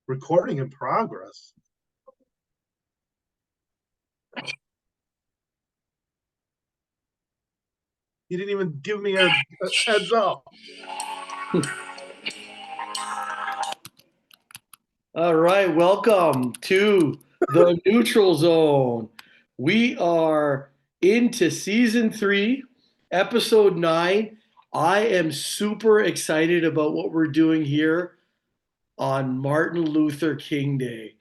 Recording in progress. You didn't even give me a heads up. All right, welcome to the Neutral Zone. We are into season 3, episode 9. I am super excited about what we're doing here on Martin Luther King Day.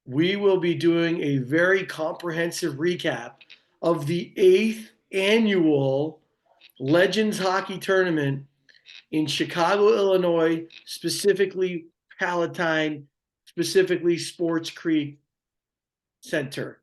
We will be doing a very comprehensive recap of the 8th annual Legends Hockey Tournament in Chicago, Illinois, specifically Palatine, specifically Sports Creek Center.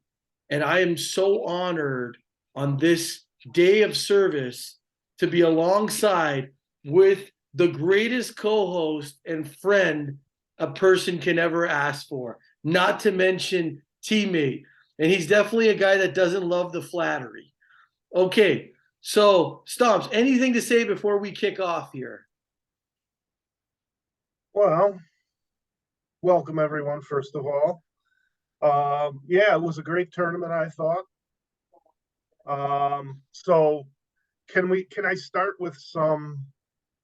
And I am so honored on this day of service to be alongside with the greatest co-host and friend a person can ever ask for, not to mention teammate. And he's definitely a guy that doesn't love the flattery. Okay, so Stomps, anything to say before we kick off here? Well, welcome everyone, first of all. Yeah, it was a great tournament, I thought. So can I start with some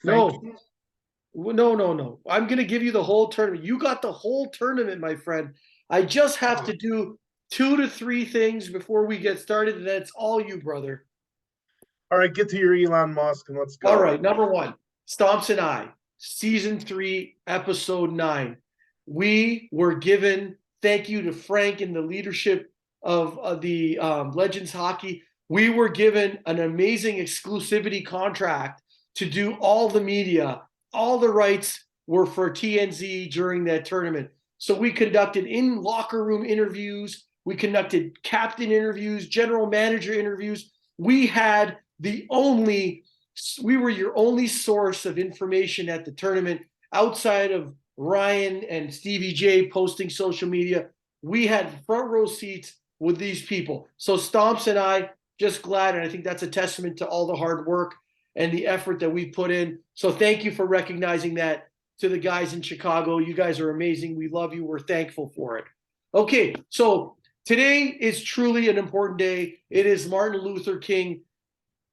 thank yous? No. I'm going to give you the whole tournament. You got the whole tournament, my friend. I just have to do 2 to 3 things before we get started, and that's all you, brother. All right, get to your Elon Musk and let's go. All right, number 1, Stomps and I, season 3, episode 9. We were given, thank you to Frank and the leadership of the Legends Hockey, we were given an amazing exclusivity contract to do all the media. All the rights were for TNZ during that tournament. So we conducted in locker room interviews. We conducted captain interviews, general manager interviews. We were your only source of information at the tournament outside of Ryan and Stevie J posting social media. We had front row seats with these people. So Stomps and I, just glad, and I think that's a testament to all the hard work and the effort that we put in. So thank you for recognizing that to the guys in Chicago. You guys are amazing. We love you. We're thankful for it. Okay, so today is truly an important day. It is Martin Luther King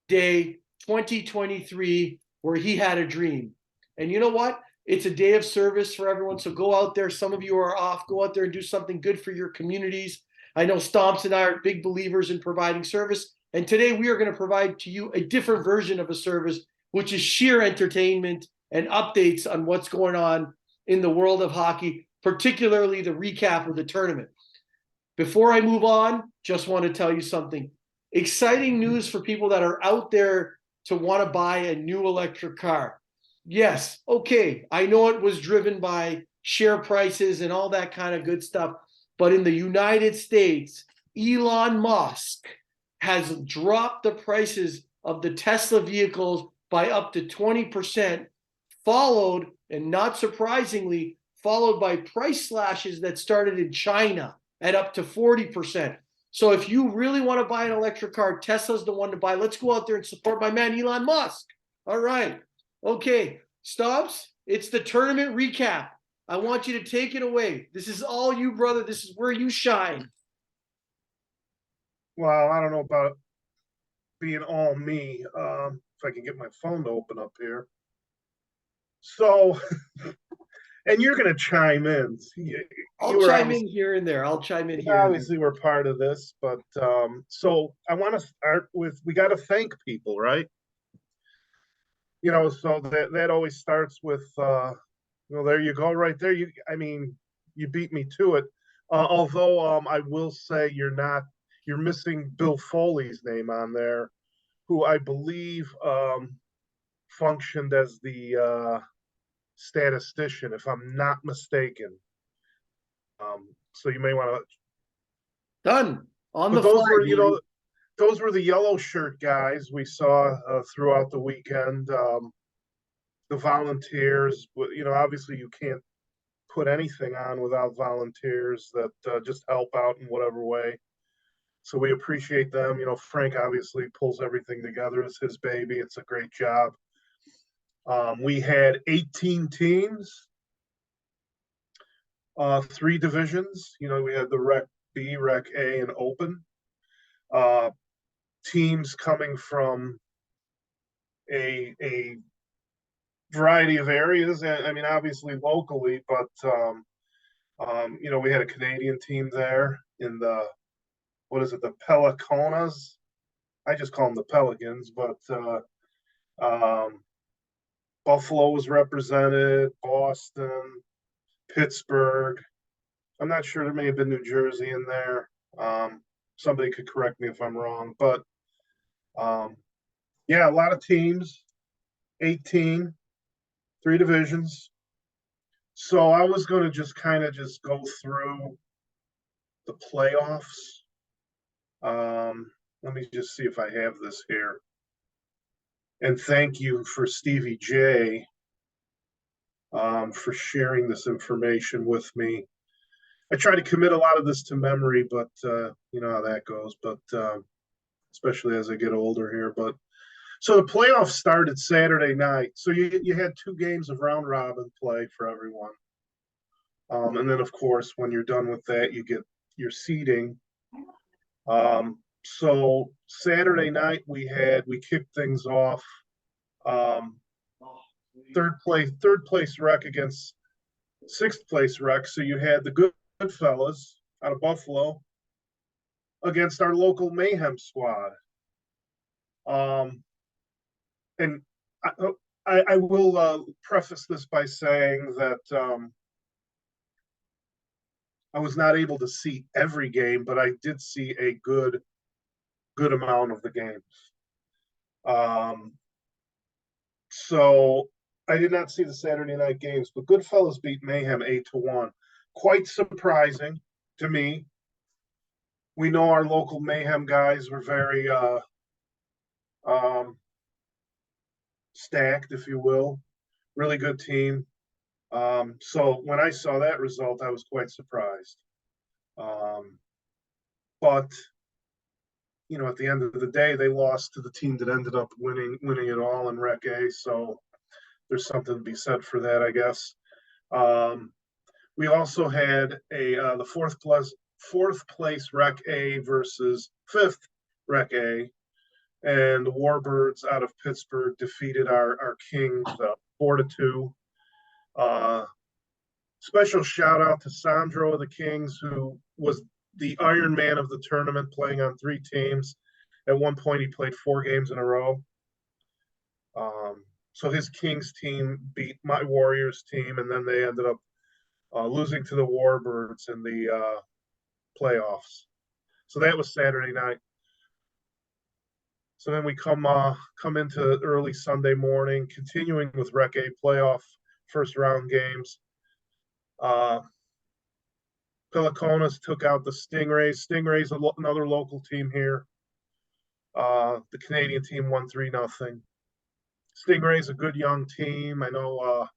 Day 2023, where he had a dream. And you know what? It's a day of service for everyone. So go out there. Some of you are off. Go out there and do something good for your communities. I know Stomps and I are big believers in providing service. And today we are going to provide to you a different version of a service, which is sheer entertainment and updates on what's going on in the world of hockey, particularly the recap of the tournament. Before I move on, just want to tell you something. Exciting news for people that are out there to want to buy a new electric car. Yes, okay, I know it was driven by share prices and all that kind of good stuff, but in the United States, Elon Musk has dropped the prices of the Tesla vehicles by up to 20%, followed, and not surprisingly, followed by price slashes that started in China at up to 40%. So if you really want to buy an electric car, Tesla's the one to buy. Let's go out there and support my man, Elon Musk. All right. Okay. Stomps, it's the tournament recap. I want you to take it away. This is all you, brother. This is where you shine. Well, I don't know about being all me. If I can get my phone to open up here. So, and you're going to chime in. I'll chime in here and there. I'll chime in here. Obviously, we're part of this, but so I want to start with, we got to thank people, right? You know, so that always starts with, there you go, right there. You beat me to it. Although I will say you're missing Bill Foley's name on there, who I believe functioned as the statistician, if I'm not mistaken. So you may want to. Done on the those fly. Were, those were the yellow shirt guys we saw throughout the weekend. The volunteers, obviously you can't put anything on without volunteers that just help out in whatever way. So we appreciate them. Frank obviously pulls everything together. It's his baby. It's a great job. We had 18 teams. three divisions. You know, we had the Rec B, Rec A, and Open. Uh, Teams coming from a variety of areas. I mean, obviously locally, but you know, we had a Canadian team there in the what is it, the Peliconas? I just call them the Pelicans, but um, Buffalo was represented, Boston, Pittsburgh. I'm not sure, there may have been New Jersey in there. Somebody could correct me if I'm wrong, but um, yeah, a lot of teams, 18, three divisions. So I was going to just kind of just go through the playoffs. Let me just see if I have this here. And thank you for Stevie J for sharing this information with me. I try to commit a lot of this to memory, but you know how that goes. But especially as I get older here. But so the playoffs started Saturday night. So you had two games of round robin play for everyone. And then, of course, when you're done with that, you get your seeding. So Saturday night we kicked things off. Third place Rec against sixth place Rec. So you had the good fellas out of Buffalo against our local Mayhem squad. And I will preface this by saying that I was not able to see every game, but I did see a good amount of the games. So I did not see the Saturday night games, but Goodfellas beat Mayhem 8-1. Quite surprising to me. We know our local Mayhem guys were very stacked, if you will. Really good team. So when I saw that result, I was quite surprised. But you know, at the end of the day, they lost to the team that ended up winning it all in Rec A. So there's something to be said for that, I guess. We also had the fourth place Rec A versus fifth Rec A, and the Warbirds out of Pittsburgh defeated our Kings 4-2. Special shout out to Sandro of the Kings, who was the Iron Man of the tournament, playing on three teams. At one point, he played 4 games in a row. So his Kings team beat my Warriors team, and then they ended up losing to the Warbirds in the playoffs. So that was Saturday night. So then we come into early Sunday morning, continuing with Rec A playoff first round games. Peliconas took out the Stingrays. Stingrays, another local team here. The Canadian team won 3-0. Stingrays, a good young team. I know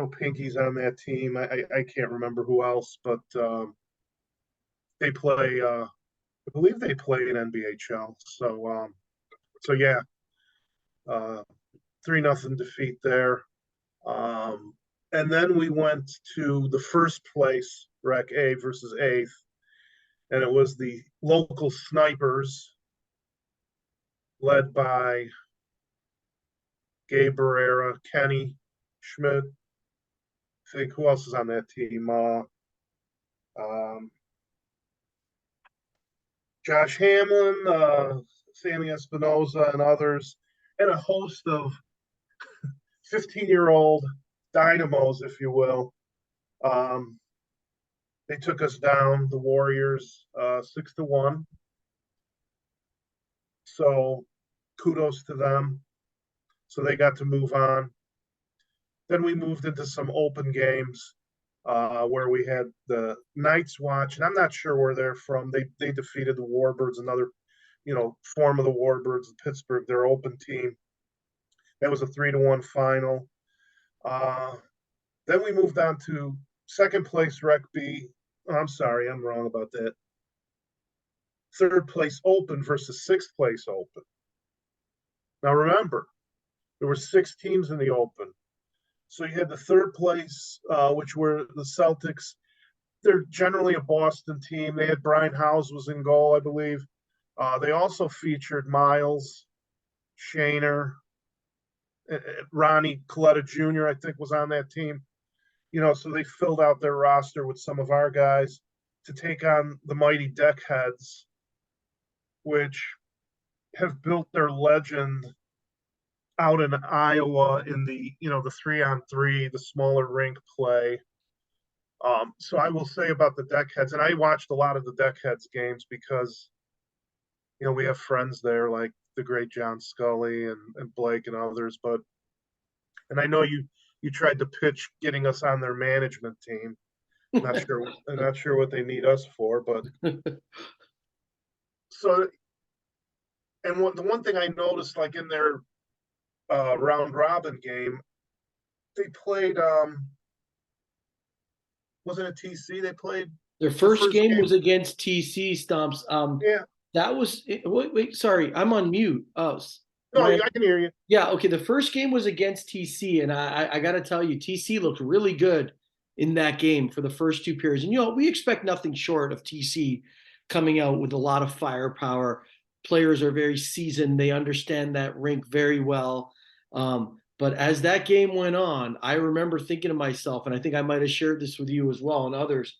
Pinky's on that team. I can't remember who else, but they play. I believe they play in NBHL. So yeah, 3-0 defeat there. And then we went to the first place Rec A versus eighth, and it was the local Snipers led by Gabe Barrera, Kenny Schmidt. I think who else is on that team? Josh Hamlin, Sammy Espinoza, and others, and a host of 15-year-old dynamos, if you will. They took us down, the Warriors, 6-1. So kudos to them. So they got to move on. Then we moved into some open games where we had the Knights Watch, and I'm not sure where they're from. They defeated the Warbirds, another form of the Warbirds in Pittsburgh, their open team. That was a 3-1 final. Then we moved on to second place Rec B. Oh, I'm sorry, I'm wrong about that. Third place Open versus sixth place Open. Now remember, there were 6 teams in the Open. So you had the third place, which were the Celtics. They're generally a Boston team. They had Brian Howes was in goal, I believe. They also featured Miles, Shaner, Ronnie Coletta Jr., I think, was on that team. So they filled out their roster with some of our guys to take on the mighty Deckheads, which have built their legend out in Iowa in the 3-on-3, the smaller rink play. So I will say about the Deckheads, and I watched a lot of the Deckheads games because we have friends there like the great John Scully and Blake and others, and I know you tried to pitch getting us on their management team. Not sure what they need us for, but so and the one thing I noticed, like in their round robin game, they played wasn't it TC they played? Their first game was against TC, Stomps. Yeah. That was wait, sorry, I'm on mute. Oh, no, I can hear you. Yeah, okay. The first game was against TC, and I got to tell you, TC looked really good in that game for the first two periods. And we expect nothing short of TC coming out with a lot of firepower. Players are very seasoned; they understand that rink very well. But as that game went on, I remember thinking to myself, and I think I might have shared this with you as well and others,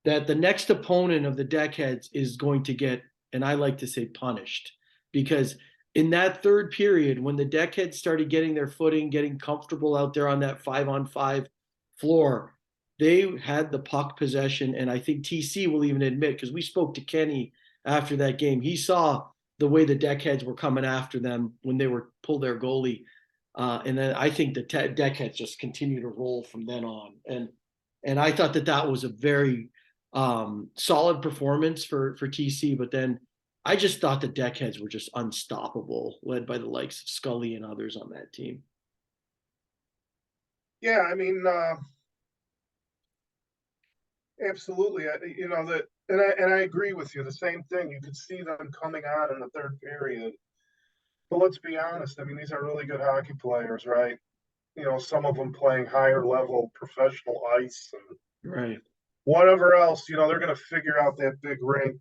that the next opponent of the Deckheads is going to get, and I like to say, punished, because in that third period, when the Deckheads started getting their footing, getting comfortable out there on that 5-on-5 floor, they had the puck possession. And I think TC will even admit, because we spoke to Kenny after that game, he saw the way the Deckheads were coming after them when they were pulled their goalie. And then I think the Deckheads just continue to roll from then on. And I thought that was a very solid performance for TC, but then I just thought the Deckheads were just unstoppable, led by the likes of Scully and others on that team. Yeah, I mean, absolutely. And I agree with you. The same thing. You could see them coming on in the third period. But let's be honest. I mean, these are really good hockey players, right? Some of them playing higher level professional ice and right. Whatever else. They're going to figure out that big rink.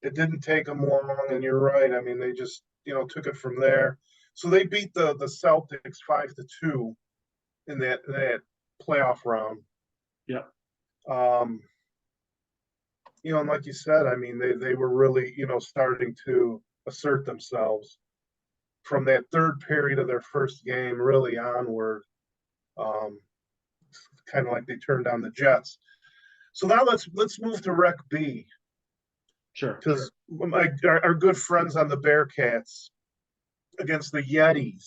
It didn't take them long, and you're right. I mean, they just took it from there. So they beat the Celtics 5-2 in that playoff round. Yeah. And like you said, I mean, they were really starting to assert themselves from that third period of their first game, really onward. Kind of like they turned on the Jets. So now let's move to Rec B. Sure. Because our good friends on the Bearcats against the Yetis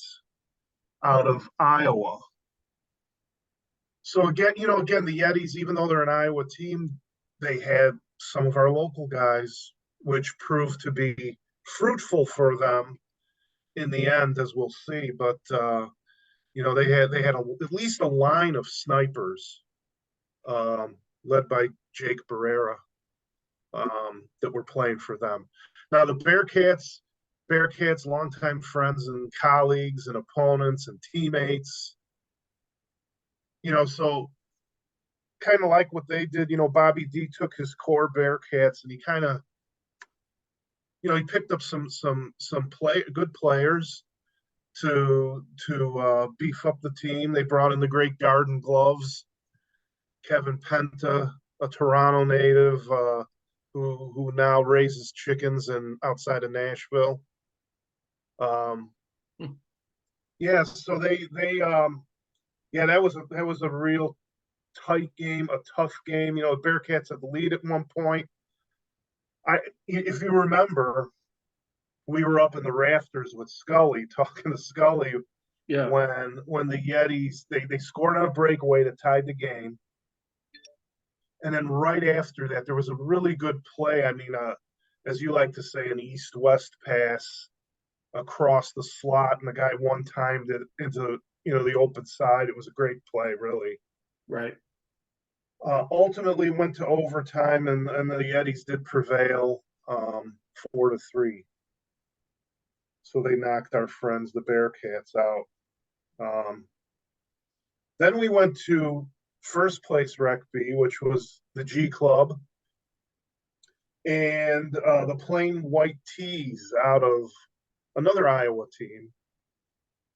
out of Iowa. So again, the Yetis, even though they're an Iowa team, they had some of our local guys, which proved to be fruitful for them in the end, as we'll see. But they had at least a line of snipers, led by Jake Barrera, that were playing for them. Now the Bearcats, longtime friends and colleagues and opponents and teammates. So kind of like what they did. Bobby D took his core Bearcats and he kind of, he picked up some good players to beef up the team. They brought in the great Garden Gloves, Kevin Penta, a Toronto native, who now raises chickens outside of Nashville. Yeah, so that was a real tight game, a tough game. The Bearcats had the lead at one point. If you remember, we were up in the rafters with Scully, talking to Scully. Yeah. When the Yetis they scored on a breakaway that tied the game, and then right after that, there was a really good play. I mean, as you like to say, an east-west pass across the slot, and the guy one-timed it into the open side. It was a great play, really. Right. Ultimately went to overtime, and the Yetis did prevail, 4-3. So they knocked our friends, the Bearcats, out. Then we went to first place Rec B, which was the G Club, and the Plain White Tees out of another Iowa team.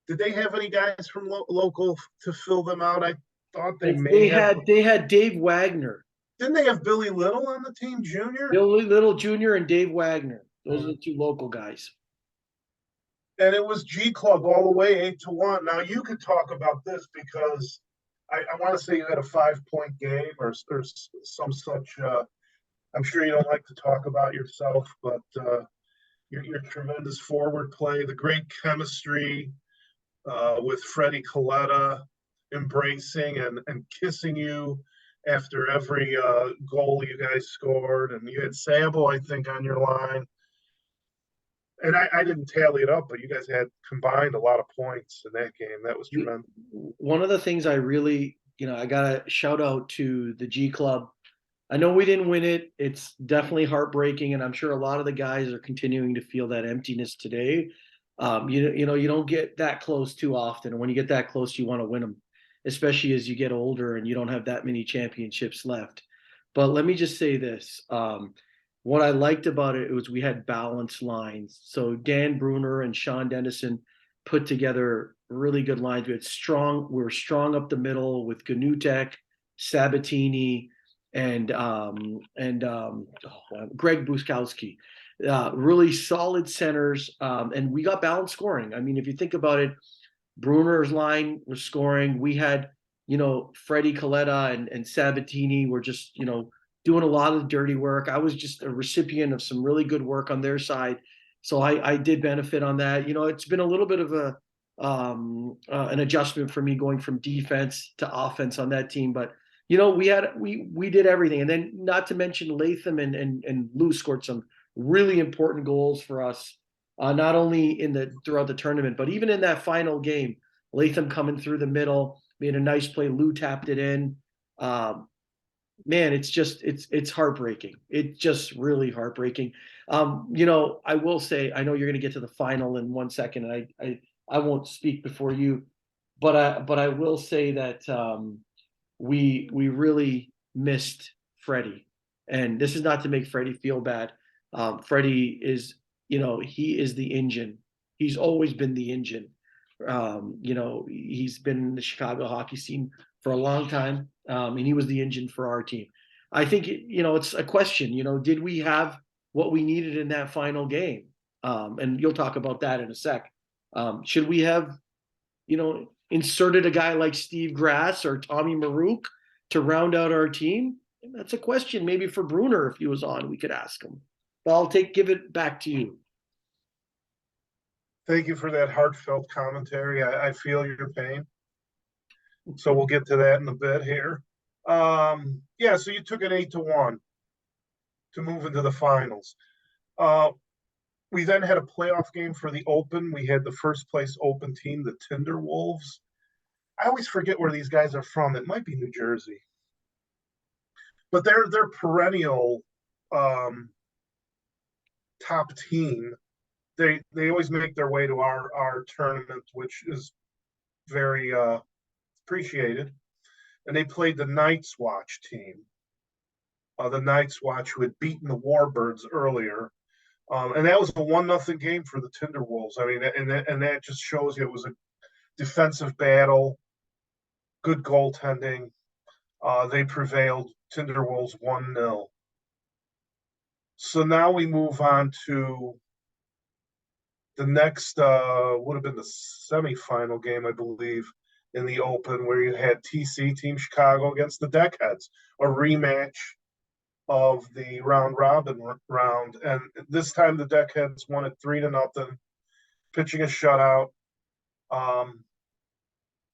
Did they have any guys from local to fill them out? I thought they may have. They had Dave Wagner, Didn't they have Billy Little on the team, Junior? Billy Little Jr. and Dave Wagner. Those Mm-hmm. are the two local guys. And it was G Club all the way 8-1. Now you could talk about this because I want to say you had a 5-point game or some such. I'm sure you don't like to talk about yourself, but your tremendous forward play, the great chemistry with Freddie Coletta embracing and kissing you after every goal you guys scored, and you had Sabo, I think, on your line. And I didn't tally it up, but you guys had combined a lot of points in that game. That was tremendous. One of the things I really, I got to shout out to the G Club. I know we didn't win it. It's definitely heartbreaking, and I'm sure a lot of the guys are continuing to feel that emptiness today. You don't get that close too often, and when you get that close, you want to win them, especially as you get older and you don't have that many championships left. But let me just say this: what I liked about it was we had balanced lines. So Dan Bruner and Sean Dennison put together really good lines. We were strong up the middle with Ganutek, Sabatini, and Greg Buskowski. Really solid centers, and we got balanced scoring. I mean, if you think about it, Bruner's line was scoring. We had, Freddie Coletta and Sabatini were just, doing a lot of dirty work. I was just a recipient of some really good work on their side. So I did benefit on that. It's been a little bit of an adjustment for me going from defense to offense on that team, but we did everything. And then not to mention Latham and Lou scored some really important goals for us, not only throughout the tournament, but even in that final game. Latham coming through the middle, made a nice play. Lou tapped it in. Man, it's heartbreaking. It's just really heartbreaking. I will say, I know you're going to get to the final in 1 second, and I won't speak before you, but I will say that we really missed Freddie, and this is not to make Freddie feel bad. Freddie is, he is the engine. He's always been the engine. He's been in the Chicago hockey scene for a long time, and he was the engine for our team. I think it's a question. Did we have what we needed in that final game? And you'll talk about that in a sec. Should we have, inserted a guy like Steve Grass or Tommy Marouk to round out our team? That's a question maybe for Bruner. If he was on, we could ask him. But I'll give it back to you. Thank you for that heartfelt commentary. I feel your pain. So we'll get to that in a bit here. Yeah, so you took it 8-1 to move into the finals. We then had a playoff game for the Open. We had the first place Open team, the Tinder Wolves. I always forget where these guys are from. It might be New Jersey, but they're perennial top team. They always make their way to our tournament, which is very appreciated. And they played the Night's Watch team. The Night's Watch who had beaten the Warbirds earlier. And that was a 1-0 game for the Timberwolves. I mean, and that just shows you it was a defensive battle, good goaltending. They prevailed. Timberwolves 1-0. So now we move on to the next, would have been the semifinal game, I believe, in the Open, where you had TC, Team Chicago, against the Deckheads, a rematch of the round robin round. And this time the Deckheads won it 3-0, pitching a shutout.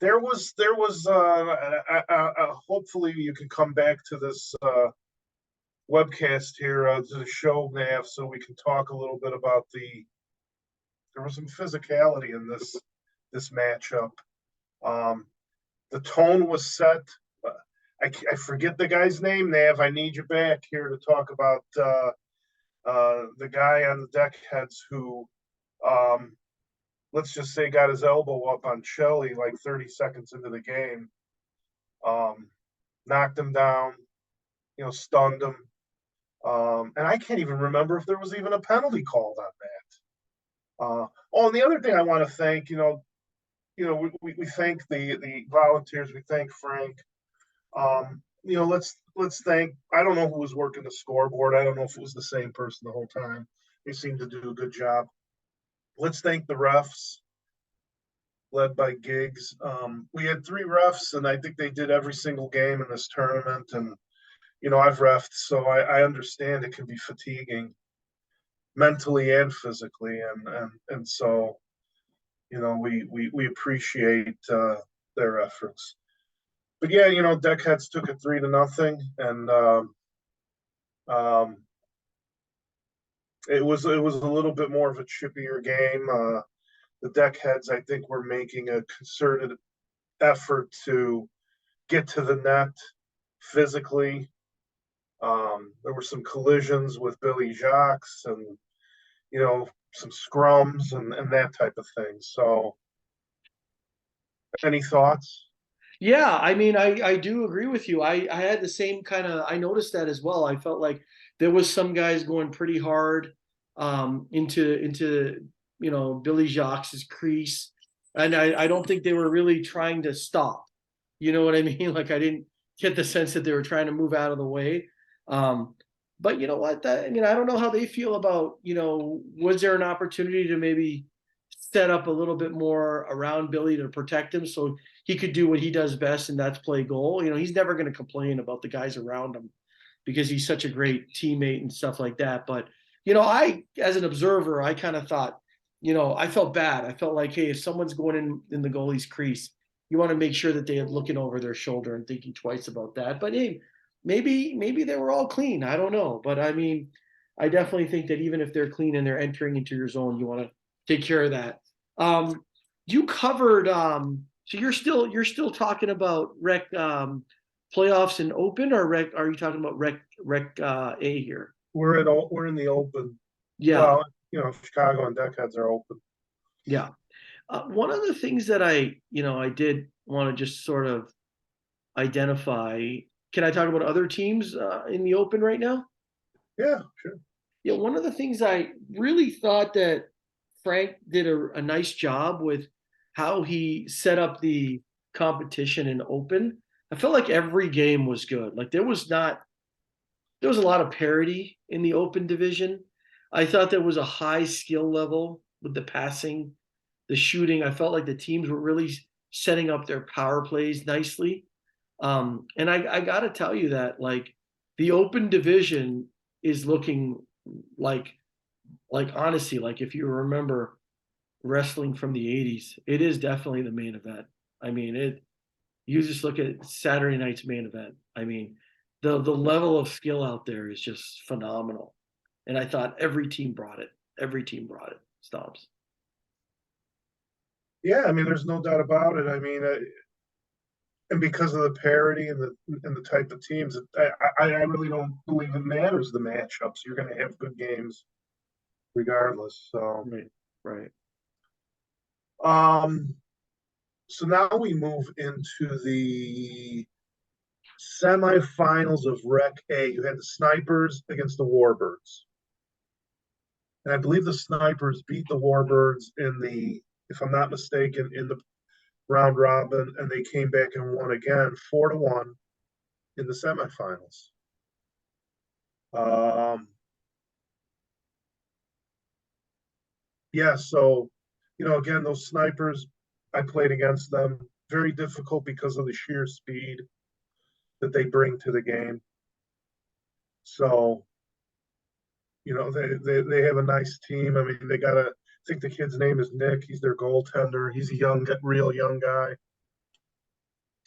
There was hopefully you can come back to this webcast here to the show, Nav, so we can talk a little bit about there was some physicality in this matchup. The tone was set. I forget the guy's name, Nav. I need you back here to talk about the guy on the Deckheads who, let's just say, got his elbow up on Shelley like 30 seconds into the game. knocked him down, stunned him. And I can't even remember if there was even a penalty called on that. And the other thing I want to thank, we thank the volunteers, we thank Frank. Let's thank. I don't know who was working the scoreboard. I don't know if it was the same person the whole time. They seemed to do a good job. Let's thank the refs, led by Giggs. We had 3 refs, and I think they did every single game in this tournament. And I've refed, so I understand it can be fatiguing, mentally and physically, and so we appreciate their efforts. But yeah, Deckheads took it 3-0, and it was a little bit more of a chippier game. The Deckheads, I think, were making a concerted effort to get to the net physically. There were some collisions with Billy Jacques and some scrums and that type of thing. So, any thoughts? Yeah, I mean, I do agree with you. I had the same kind of, I noticed that as well. I felt like there was some guys going pretty hard into Billy Jacques' crease. And I don't think they were really trying to stop. You know what I mean? Like I didn't get the sense that they were trying to move out of the way. But you know what? I don't know how they feel about, was there an opportunity to maybe set up a little bit more around Billy to protect him so he could do what he does best, and that's play goal. He's never going to complain about the guys around him because he's such a great teammate and stuff like that. But, I, as an observer, I kind of thought, I felt bad. I felt like, hey, if someone's going in the goalie's crease, you want to make sure that they're looking over their shoulder and thinking twice about that. But hey, maybe they were all clean. I don't know. But I mean, I definitely think that even if they're clean and they're entering into your zone, you want to take care of that. You covered so you're still talking about rec playoffs and open, or rec, are you talking about rec A here? We're in the open. Yeah. Well, Chicago and Deckheads are open. Yeah. One of the things that I did want to just sort of identify. Can I talk about other teams in the open right now? Yeah, sure. Yeah, one of the things I really thought that Frank did a nice job with how he set up the competition in open. I felt like every game was good. Like there was a lot of parity in the open division. I thought there was a high skill level with the passing, the shooting. I felt like the teams were really setting up their power plays nicely. And I got to tell you that like the open division is looking like honestly, like if you remember wrestling from the 80s, it is definitely the main event. I mean, you just look at Saturday night's main event. I mean, the level of skill out there is just phenomenal. And I thought every team brought it. Every team brought it. Stomps. Yeah, I mean, there's no doubt about it. I mean, and because of the parity and the type of teams, I really don't believe it matters the matchups. You're going to have good games regardless. So Right. So now we move into the semifinals of Rec A. You had the Snipers against the Warbirds. And I believe the Snipers beat the Warbirds if I'm not mistaken, in the round robin, and they came back and won again 4-1 in the semifinals. Yeah, so again, those Snipers, I played against them. Very difficult because of the sheer speed that they bring to the game. So, they have a nice team. I mean, I think the kid's name is Nick. He's their goaltender. He's a real young guy,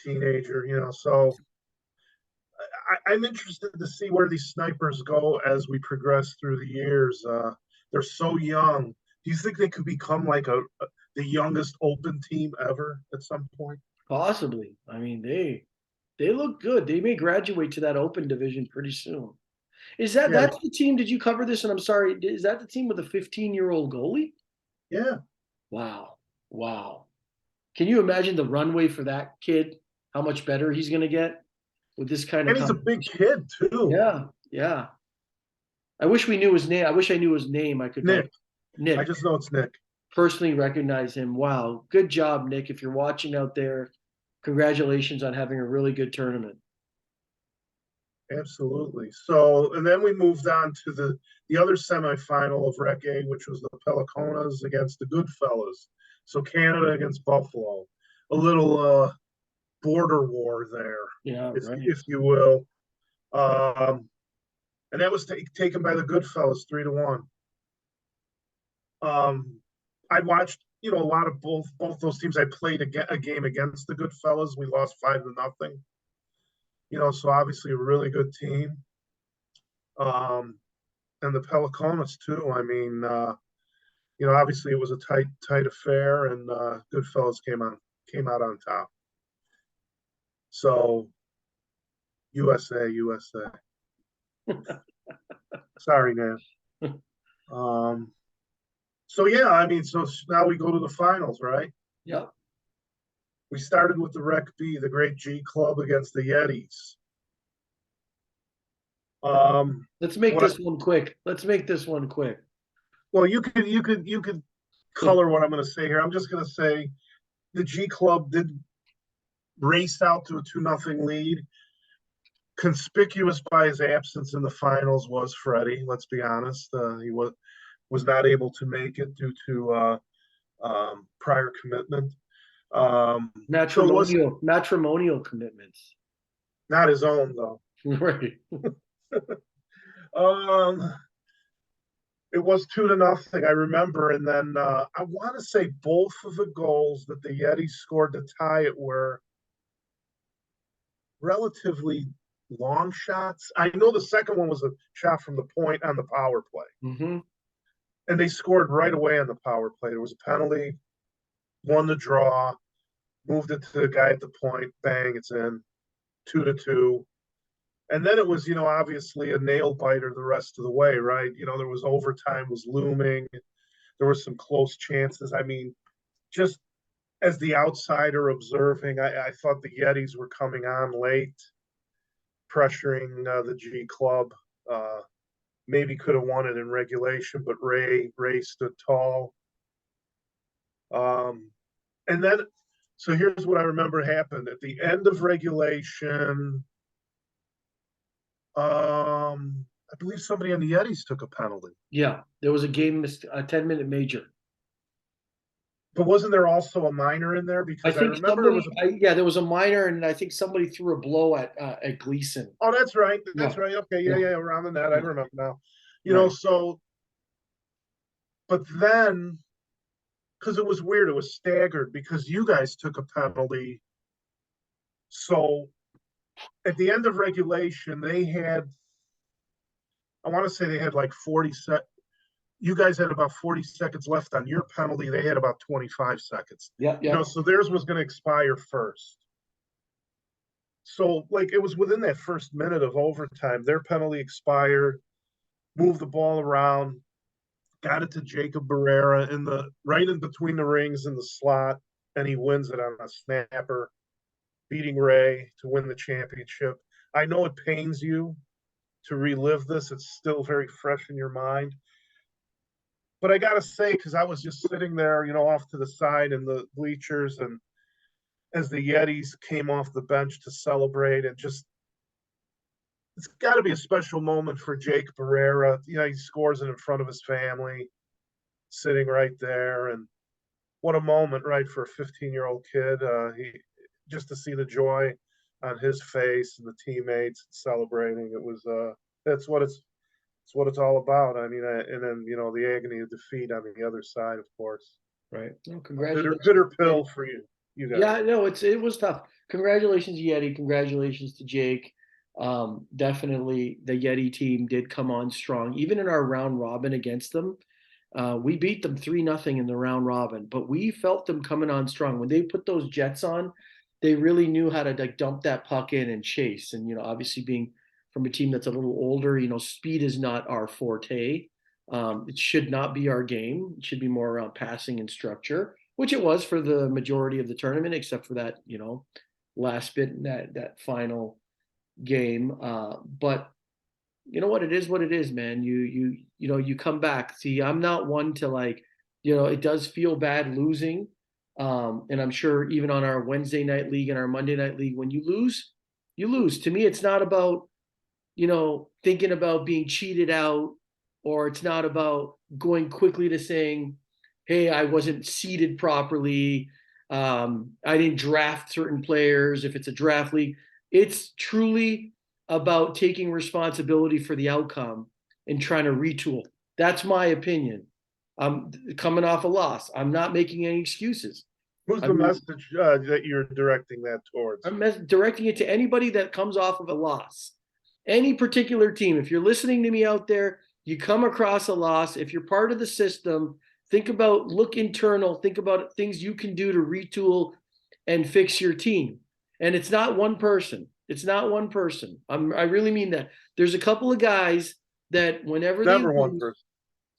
teenager, so I'm interested to see where these Snipers go as we progress through the years. They're so young. Do you think they could become like the youngest open team ever at some point? Possibly. I mean, they look good. They may graduate to that open division pretty soon. That's the team? Did you cover this? And I'm sorry, is that the team with a 15-year-old goalie? Yeah. Wow. Can you imagine the runway for that kid? how much better he's going to get with this kind And of he's a big kid too. Yeah, yeah. I wish we knew his name. I wish I knew his name. I could Nick. I Nick just know it's Nick. personally recognize him. Wow, good job, Nick. If you're watching out there, congratulations on having a really good tournament. Absolutely. So, and then we moved on to the other semifinal of Rec A, which was the Peliconas against the Goodfellas. So Canada against Buffalo. A little border war there, Yeah, right. if you will. And that was taken by the Goodfellas 3-1. I watched, a lot of both those teams. I played a game against the Goodfellas. We lost 5-0. So obviously a really good team. And the Peliconas too. I mean, obviously it was a tight affair, and Goodfellas came out on top. So USA. Sorry, man. So yeah, I mean, so now we go to the finals, right? Yep. We started with the Rec B, the Great G Club against the Yetis. Let's make this one quick. Well, you could color what I'm going to say here. I'm just going to say the G Club did race out to a 2-0 lead. Conspicuous by his absence in the finals was Freddie. Let's be honest. He was not able to make it due to prior commitment. Matrimonial commitments. Not his own, though. Right. It was 2-0, I remember. And then I want to say both of the goals that the Yetis scored to tie it were relatively long shots. I know the second one was a shot from the point on the power play. Mm-hmm. And they scored right away on the power play. There was a penalty, won the draw, moved it to the guy at the point, bang, it's in, 2-2. And then it was, obviously a nail biter the rest of the way, right? There was overtime was looming. There were some close chances. I mean, just as the outsider observing, I thought the Yetis were coming on late, pressuring the G Club. Maybe could have won it in regulation, but Ray stood tall. And then, so here's what I remember happened at the end of regulation. I believe somebody on the Yetis took a penalty. Yeah, there was a 10-minute major. But wasn't there also a minor in there? Because I remember there was a minor, and I think somebody threw a blow at Gleason. Oh, that's right. That's right. Okay, yeah, around the net. I remember now. So, but then, because it was weird, it was staggered because you guys took a penalty. So, at the end of regulation, I want to say they had like 40 seconds. You guys had about 40 seconds left on your penalty. They had about 25 seconds. Yeah. So theirs was going to expire first. So, like, it was within that first minute of overtime. Their penalty expired, moved the ball around, got it to Jacob Barrera right in between the rings in the slot, and he wins it on a snapper, beating Ray to win the championship. I know it pains you to relive this. It's still very fresh in your mind. But I got to say, because I was just sitting there, off to the side in the bleachers, and as the Yetis came off the bench to celebrate, and just, it's got to be a special moment for Jake Barrera. He scores it in front of his family, sitting right there. And what a moment, right, for a 15-year-old kid. Just to see the joy on his face and the teammates celebrating. It was, that's what it's all about. I mean, and then, the agony of defeat on the other side, of course. Right. Well, congratulations. Bitter pill for you guys. Yeah, no, it was tough. Congratulations, Yeti. Congratulations to Jake. Definitely the Yeti team did come on strong. Even in our round robin against them, we beat them 3-0 in the round robin, but we felt them coming on strong. When they put those jets on, they really knew how to dump that puck in and chase. And, obviously being from a team that's a little older, speed is not our forte. It should not be our game. It should be more around passing and structure, which it was for the majority of the tournament, except for that, last bit in that final game. But you know what? It is what it is, man. You come back. See, I'm not one to like, it does feel bad losing. And I'm sure even on our Wednesday night league and our Monday night league, when you lose, you lose. To me, it's not about, thinking about being cheated out, or it's not about going quickly to saying, hey, I wasn't seated properly. I didn't draft certain players. If it's a draft league, it's truly about taking responsibility for the outcome and trying to retool. That's my opinion. I'm coming off a loss. I'm not making any excuses. Who's the message that you're directing that towards? I'm directing it to anybody that comes off of a loss. Any particular team. If you're listening to me out there, you come across a loss. If you're part of the system, look internal, think about things you can do to retool and fix your team. And it's not one person. It's not one person. I really mean that. There's a couple of guys that whenever Never they one lose, person.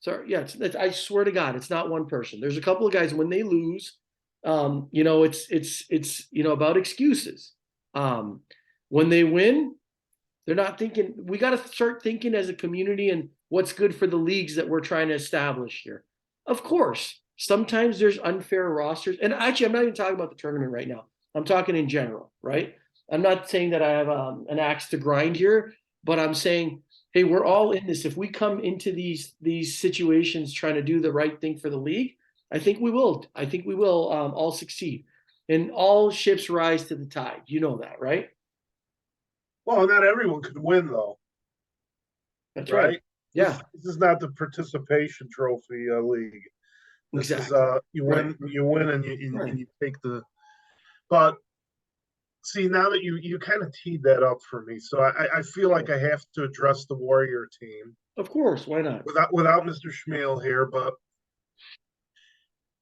sorry, yeah, I swear to God, it's not one person. There's a couple of guys when they lose, it's about excuses. When they win, they're not thinking. We got to start thinking as a community and what's good for the leagues that we're trying to establish here. Of course, sometimes there's unfair rosters, and actually, I'm not even talking about the tournament right now. I'm talking in general, right? I'm not saying that I have an axe to grind here, but I'm saying, hey, we're all in this. If we come into these situations trying to do the right thing for the league, I think we will. I think we will all succeed, and all ships rise to the tide. You know that, right? Well, not everyone could win, though. That's right. Yeah. This is not the participation trophy league. This exactly. is you win, right. you win, and you take the. But see, now that you kind of teed that up for me, so I feel like I have to address the Warrior team. Of course, why not? Without Mr. Schmale here,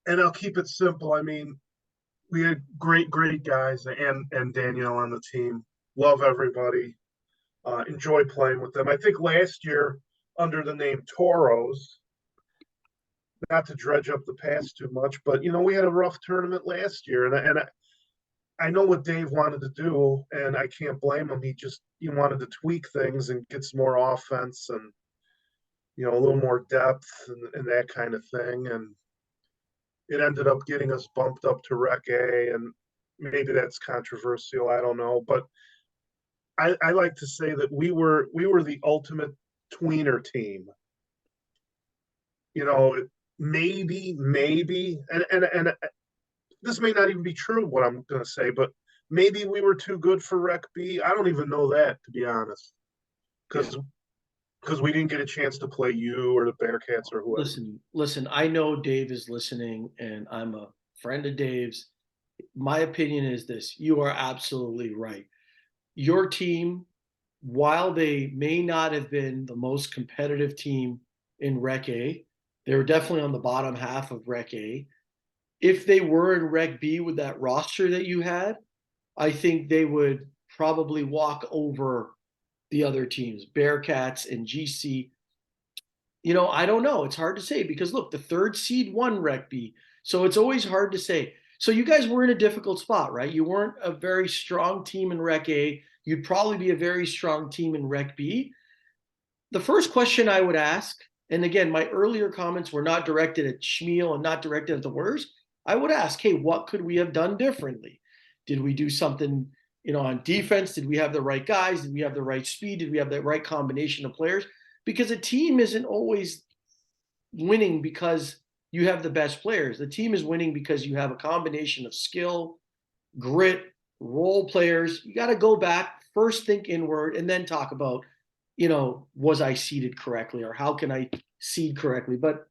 and I'll keep it simple. I mean, we had great guys and Danielle on the team. Love everybody. Enjoy playing with them. I think last year, under the name Toros, not to dredge up the past too much, but we had a rough tournament last year, and I know what Dave wanted to do, and I can't blame him. He wanted to tweak things and get some more offense and a little more depth and that kind of thing, and it ended up getting us bumped up to Rec A, and maybe that's controversial. I don't know, but I like to say that we were the ultimate tweener team. Maybe, and this may not even be true what I'm going to say, but maybe we were too good for Rec B. I don't even know that, to be honest, because we didn't get a chance to play you or the Bearcats or whoever. Listen. I know Dave is listening, and I'm a friend of Dave's. My opinion is this: you are absolutely right. Your team, while they may not have been the most competitive team in Rec A, they were definitely on the bottom half of Rec A. If they were in Rec B with that roster that you had, I think they would probably walk over the other teams, Bearcats and GC. I don't know. It's hard to say because look, the third seed won Rec B. So it's always hard to say. So you guys were in a difficult spot, right? You weren't a very strong team in Rec A. You'd probably be a very strong team in Rec B. The first question I would ask, and again, my earlier comments were not directed at Schmiel and not directed at the Warriors. I would ask, hey, what could we have done differently? Did we do something, on defense? Did we have the right guys? Did we have the right speed? Did we have the right combination of players? Because a team isn't always winning because you have the best players. The team is winning because you have a combination of skill, grit, role players. You got to go back, first think inward, and then talk about, was I seeded correctly or how can I seed correctly? But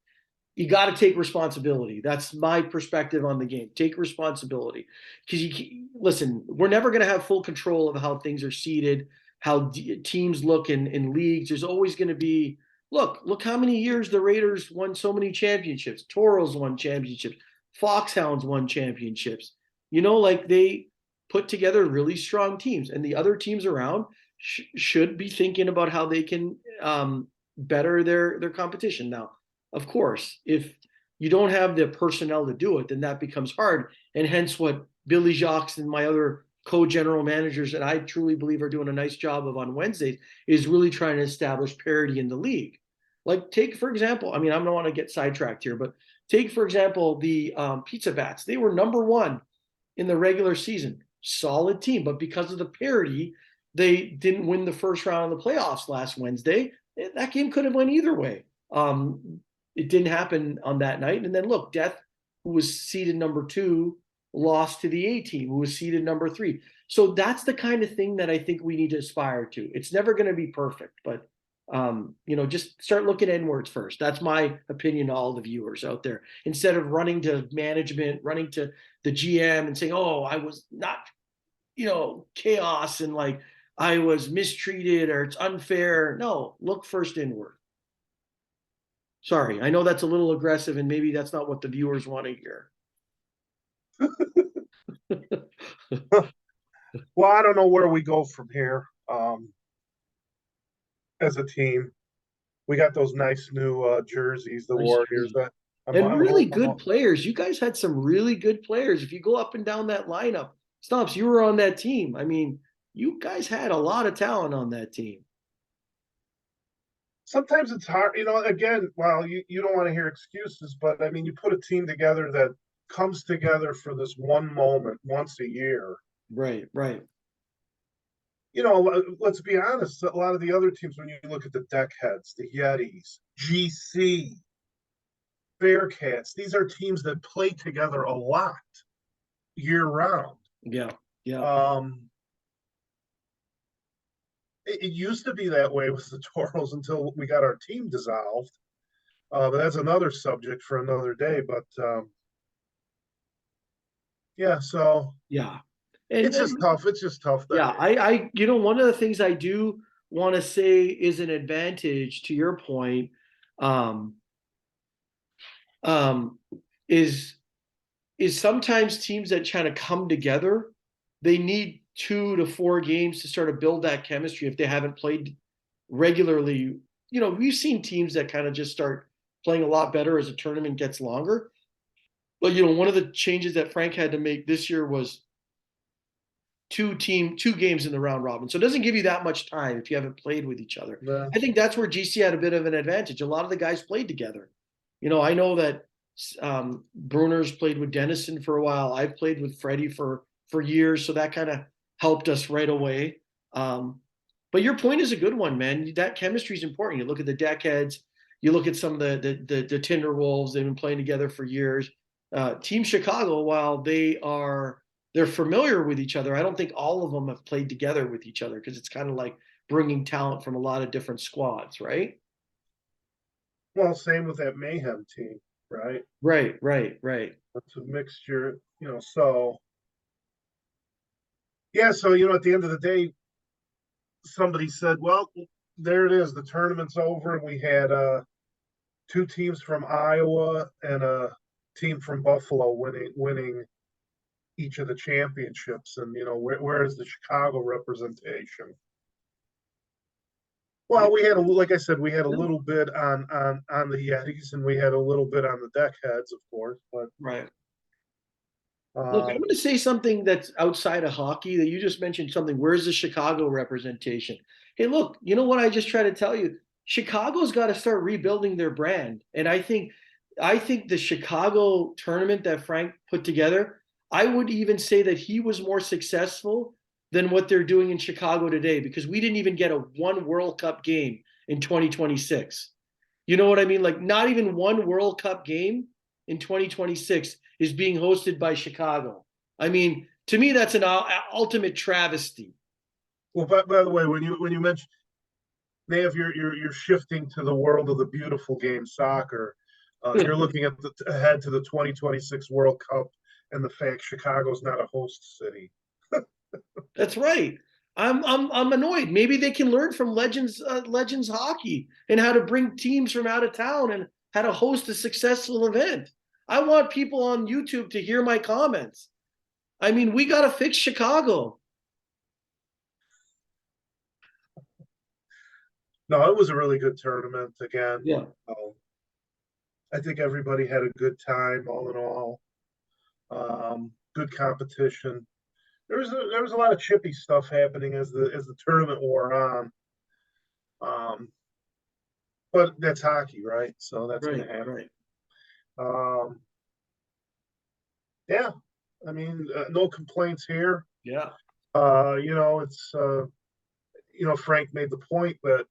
you got to take responsibility. That's my perspective on the game. Take responsibility. Because listen, we're never going to have full control of how things are seeded, how teams look in leagues. There's always going to be, look how many years the Raiders won so many championships. Toros won championships. Foxhounds won championships. They put together really strong teams, and the other teams around should be thinking about how they can better their competition. Now, of course, if you don't have the personnel to do it, then that becomes hard. And hence what Billy Jacques and my other co-general managers that I truly believe are doing a nice job of on Wednesdays is really trying to establish parity in the league. Like take, for example, I mean, I don't want to get sidetracked here, but take, for example, the Pizza Bats. They were number one in the regular season. Solid team, but because of the parity, they didn't win the first round of the playoffs last Wednesday. That game could have went either way. It didn't happen on that night. And then look, Death, who was seeded number 2, lost to the A team, who was seeded number 3. So that's the kind of thing that I think we need to aspire to. It's never going to be perfect, but just start looking inwards first. That's my opinion to all the viewers out there. Instead of running to management, running to the GM and saying, oh, I was not, chaos and like I was mistreated or it's unfair. No, look first inward. Sorry, I know that's a little aggressive and maybe that's not what the viewers want to hear. Well, I don't know where we go from here. As a team, we got those nice new jerseys, the Nice Warriors. jerseys. I'm And really hoping- good players. You guys had some really good players. If you go up and down that lineup, Stomps, you were on that team. I mean, you guys had a lot of talent on that team. Sometimes it's hard, again, well, you don't want to hear excuses, but I mean, you put a team together that comes together for this one moment once a year. Right, right. Let's be honest, a lot of the other teams, when you look at the Deckheads, the Yetis, GC, Bearcats, these are teams that play together a lot year round. Yeah, yeah. It used to be that way with the Toros until we got our team dissolved. But that's another subject for another day. But yeah, so Yeah. it's just tough. It's just tough. Yeah, I one of the things I do want to say is an advantage to your point, is sometimes teams that try to come together, they need 2 to 4 games to sort of build that chemistry if they haven't played regularly. We've seen teams that kind of just start playing a lot better as the tournament gets longer. But one of the changes that Frank had to make this year was 2 games in the round robin. So it doesn't give you that much time if you haven't played with each other. Yeah. I think that's where GC had a bit of an advantage. A lot of the guys played together. I know that Bruner's played with Dennison for a while. I've played with Freddie for years, so that kind of helped us right away. But your point is a good one, man. That chemistry is important. You look at the Deckheads, you look at some of the Tinder Wolves. They've been playing together for years. Team Chicago, while they're familiar with each other, I don't think all of them have played together with each other because it's kind of like bringing talent from a lot of different squads, right? Well, same with that Mayhem team, right? Right. It's a mixture, so yeah, so at the end of the day, somebody said, well, there it is, the tournament's over, and we had 2 teams from Iowa and a team from Buffalo winning each of the championships, and where is the Chicago representation? Well, we had like I said, we had a little bit on the Yetis, and we had a little bit on the Deckheads, of course, but right. Look, I'm going to say something that's outside of hockey that you just mentioned something. Where's the Chicago representation? Hey, look, you know what I just try to tell you? Chicago's got to start rebuilding their brand. And I think the Chicago tournament that Frank put together, I would even say that he was more successful than what they're doing in Chicago today because we didn't even get a 1 World Cup game in 2026. You know what I mean? Like not even 1 World Cup game in 2026 is being hosted by Chicago. I mean, to me, that's an ultimate travesty. Well, by the way, when you mention Nav, you're shifting to the world of the beautiful game, soccer. You're looking at ahead to the 2026 World Cup and the fact Chicago's not a host city. That's right. I'm annoyed. Maybe they can learn from Legends hockey and how to bring teams from out of town and how to host a successful event. I want people on YouTube to hear my comments. I mean, we got to fix Chicago. No, it was a really good tournament again. Yeah. I think everybody had a good time, all in all. Good competition. there was a lot of chippy stuff happening as the tournament wore on. But that's hockey, right? So that's Right, going to happen. right. Um, yeah, I mean, no complaints here. Yeah. It's Frank made the point that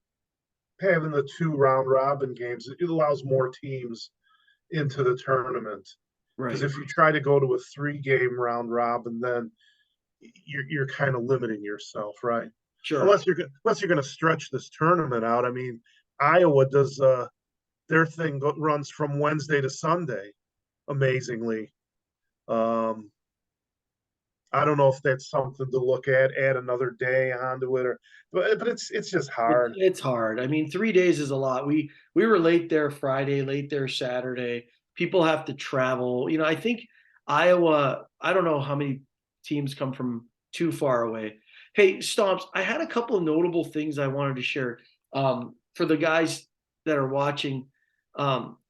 having the 2 round robin games, it allows more teams into the tournament. Because Right. if you try to go to a 3 game round robin, then you're kind of limiting yourself, right? Sure. Unless you're going to stretch this tournament out. I mean, Iowa does their thing runs from Wednesday to Sunday, amazingly. Um, I don't know if that's something to look at, add another day onto it, but it's just hard. It's hard. I mean, 3 days is a lot. We were late there Friday, late there Saturday. People have to travel. I think Iowa, I don't know how many teams come from too far away. Hey, Stomps, I had a couple of notable things I wanted to share for the guys that are watching.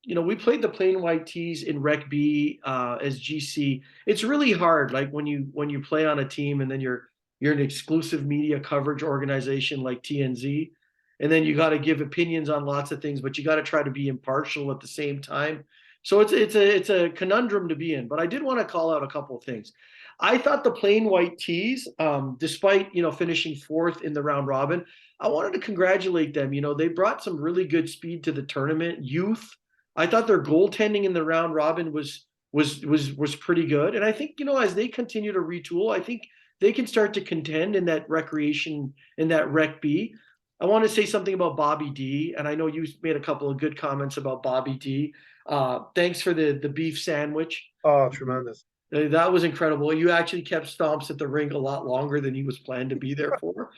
We played the plain white tees in Rec B as GC. It's really hard, like when you play on a team and then you're an exclusive media coverage organization like TNZ, and then you got to give opinions on lots of things, but you got to try to be impartial at the same time. So it's a conundrum to be in. But I did want to call out a couple of things. I thought the plain white tees, despite finishing fourth in the round robin, I wanted to congratulate them. They brought some really good speed to the tournament. Youth. I thought their goaltending in the round robin was pretty good, and I think as they continue to retool, I think they can start to contend in that recreation, in that Rec B. I want to say something about Bobby D, and I know you made a couple of good comments about Bobby D. Thanks for the beef sandwich. Oh, tremendous. That was incredible. You actually kept Stomps at the rink a lot longer than he was planned to be there for.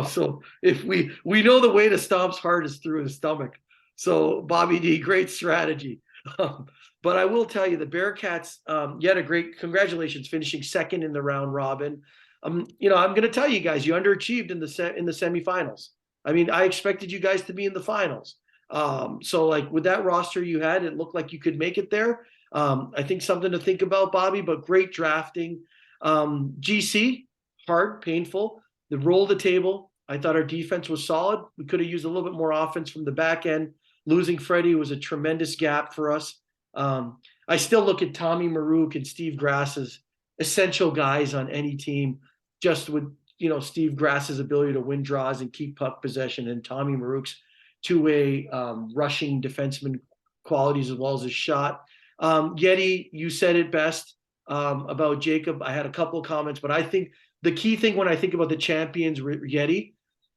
So if we know the way to Stomps' heart is through his stomach. So Bobby D, great strategy. But I will tell you, the Bearcats, you had a great congratulations finishing second in the round robin. I'm going to tell you guys, you underachieved in the semifinals. I mean, I expected you guys to be in the finals. So like with that roster you had, it looked like you could make it there. I think something to think about, Bobby, but great drafting. GC, hard, painful. The roll of the table, I thought our defense was solid. We could have used a little bit more offense from the back end. Losing Freddie was a tremendous gap for us. I still look at Tommy Marouk and Steve Grass as essential guys on any team, just with Steve Grass's ability to win draws and keep puck possession, and Tommy Marouk's two-way rushing defenseman qualities as well as his shot. Yeti, you said it best about Jacob. I had a couple of comments, but I think the key thing when I think about the champions, Yeti,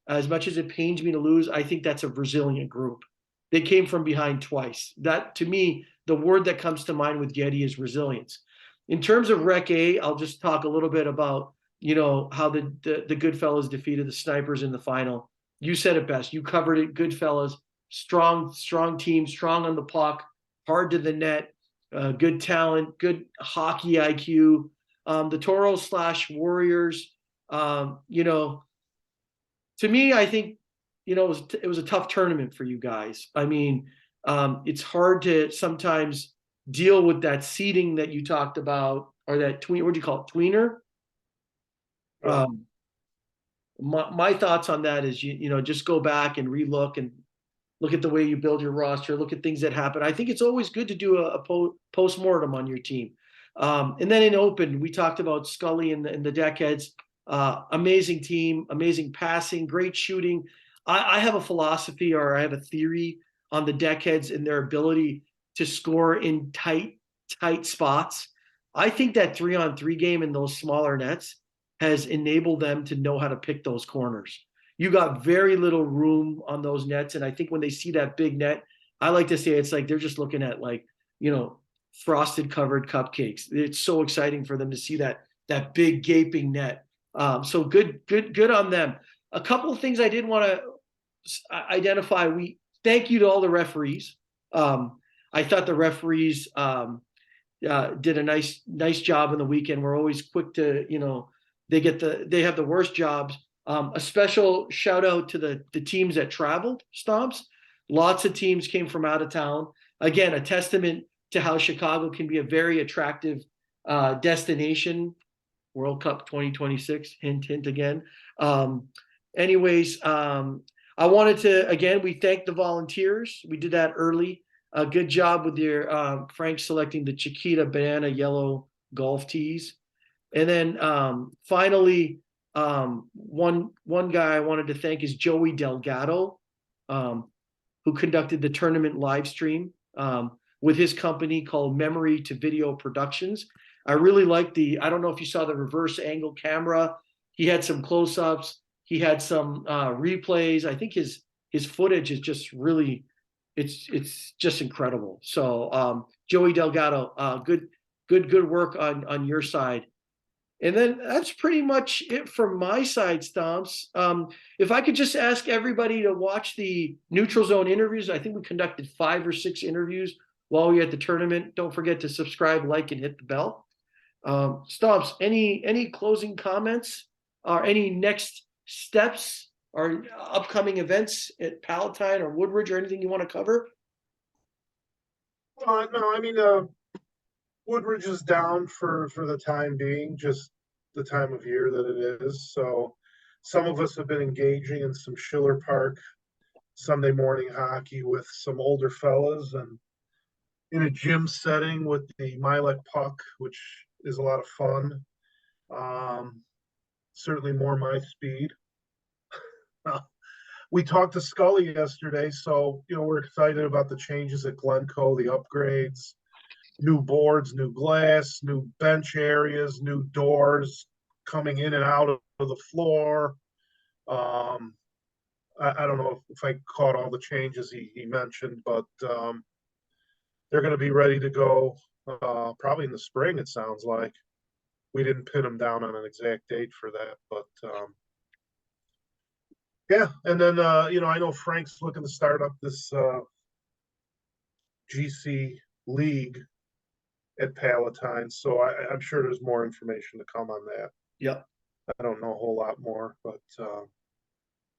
as much as it pains me to lose, I think that's a resilient group. They came from behind twice. That, to me, the word that comes to mind with Yeti is resilience. In terms of Rec A, I'll just talk a little bit about how the Goodfellas defeated the Snipers in the final. You said it best. You covered it. Goodfellas, strong team, strong on the puck, hard to the net. Good talent, good hockey IQ. The Toros / Warriors, to me, I think, it was a tough tournament for you guys. I mean, it's hard to sometimes deal with that seeding that you talked about, or that what do you call it, tweener? Yeah. My thoughts on that is, just go back and relook and look at the way you build your roster, look at things that happen. I think it's always good to do a post-mortem on your team. And then in open, we talked about Scully and the Deckheads. Amazing team, amazing passing, great shooting. I have a philosophy, or I have a theory on the Deckheads and their ability to score in tight spots. I think that 3-on-3 game in those smaller nets has enabled them to know how to pick those corners. You got very little room on those nets. And I think when they see that big net, I like to say it's like they're just looking at frosted covered cupcakes. It's so exciting for them to see that big gaping net. So good on them. A couple of things I did want to identify. We thank you to all the referees. I thought the referees did a nice job in the weekend. We're always quick to, they have the worst jobs. A special shout out to the teams that traveled, Stomps. Lots of teams came from out of town. Again, a testament to how Chicago can be a very attractive destination World Cup 2026. Hint, hint again. Anyways, I wanted to, again, we thank the volunteers. We did that early. Good job with your Frank selecting the Chiquita banana yellow golf tees. And then finally, one guy I wanted to thank is Joey Delgado, who conducted the tournament live stream with his company called Memory to Video Productions. I really like I don't know if you saw the reverse angle camera. He had some close-ups. He had some replays. I think his footage is just really, it's just incredible. So Joey Delgado, good work on your side. And then that's pretty much it from my side, Stomps. If I could just ask everybody to watch the Neutral Zone interviews. I think we conducted 5 or 6 interviews while we were at the tournament. Don't forget to subscribe, like, and hit the bell. Stomps, any closing comments or any next steps or upcoming events at Palatine or Woodridge or anything you want to cover? No, I mean, Woodridge is down for the time being, just the time of year that it is. So some of us have been engaging in some Schiller Park Sunday morning hockey with some older fellas and in a gym setting with the Milek puck, which is a lot of fun. Certainly more my speed. We talked to Scully yesterday, so we're excited about the changes at Glencoe, the upgrades, new boards, new glass, new bench areas, new doors coming in and out of the floor. I don't know if I caught all the changes he mentioned, but they're going to be ready to go probably in the spring, it sounds like. We didn't pin them down on an exact date for that, but yeah. And then, I know Frank's looking to start up this GC league at Palatine, so I'm sure there's more information to come on that. Yep. I don't know a whole lot more, but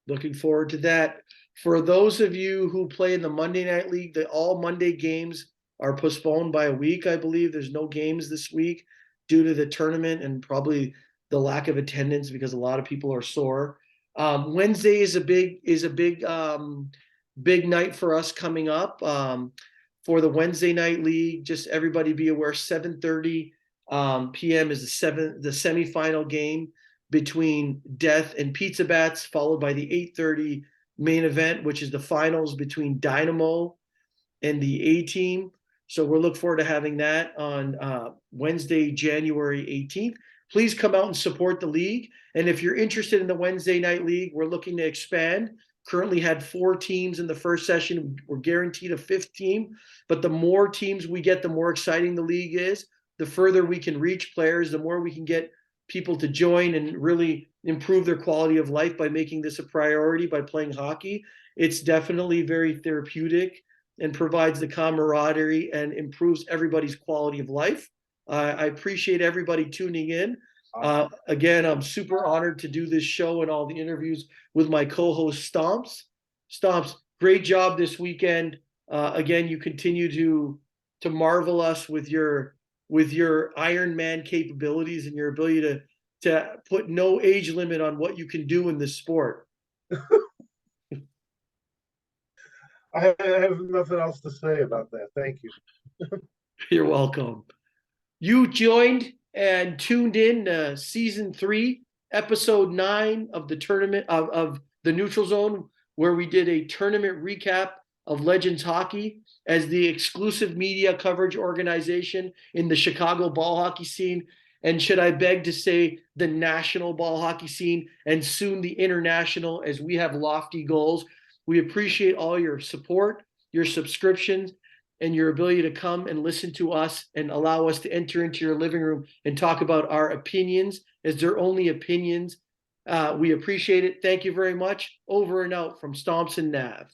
looking forward to that. For those of you who play in the Monday Night League, all Monday games are postponed by a week, I believe. There's no games this week due to the tournament and probably the lack of attendance because a lot of people are sore. Wednesday is a big night for us coming up. For the Wednesday Night League, just everybody be aware, 7:30 p.m. is the semifinal game between Death and Pizza Bats, followed by the 8:30 main event, which is the finals between Dynamo and the A-Team. So we're looking forward to having that on Wednesday, January 18th. Please come out and support the league. And if you're interested in the Wednesday Night League, we're looking to expand. Currently had 4 teams in the first session. We're guaranteed a 5th team. But the more teams we get, the more exciting the league is. The further we can reach players, the more we can get people to join and really improve their quality of life by making this a priority by playing hockey. It's definitely very therapeutic and provides the camaraderie and improves everybody's quality of life. I appreciate everybody tuning in. Again, I'm super honored to do this show and all the interviews with my co-host Stomps. Stomps, great job this weekend. Again, you continue to marvel us with your Iron Man capabilities and your ability to put no age limit on what you can do in this sport. I have nothing else to say about that. Thank you. You're welcome. You joined and tuned in season 3, episode 9 of the tournament of the Neutral Zone, where we did a tournament recap of Legends Hockey as the exclusive media coverage organization in the Chicago ball hockey scene. And should I beg to say, the national ball hockey scene, and soon the international, as we have lofty goals. We appreciate all your support, your subscriptions, and your ability to come and listen to us and allow us to enter into your living room and talk about our opinions, as they're only opinions. We appreciate it. Thank you very much. Over and out from Stomps and Nav.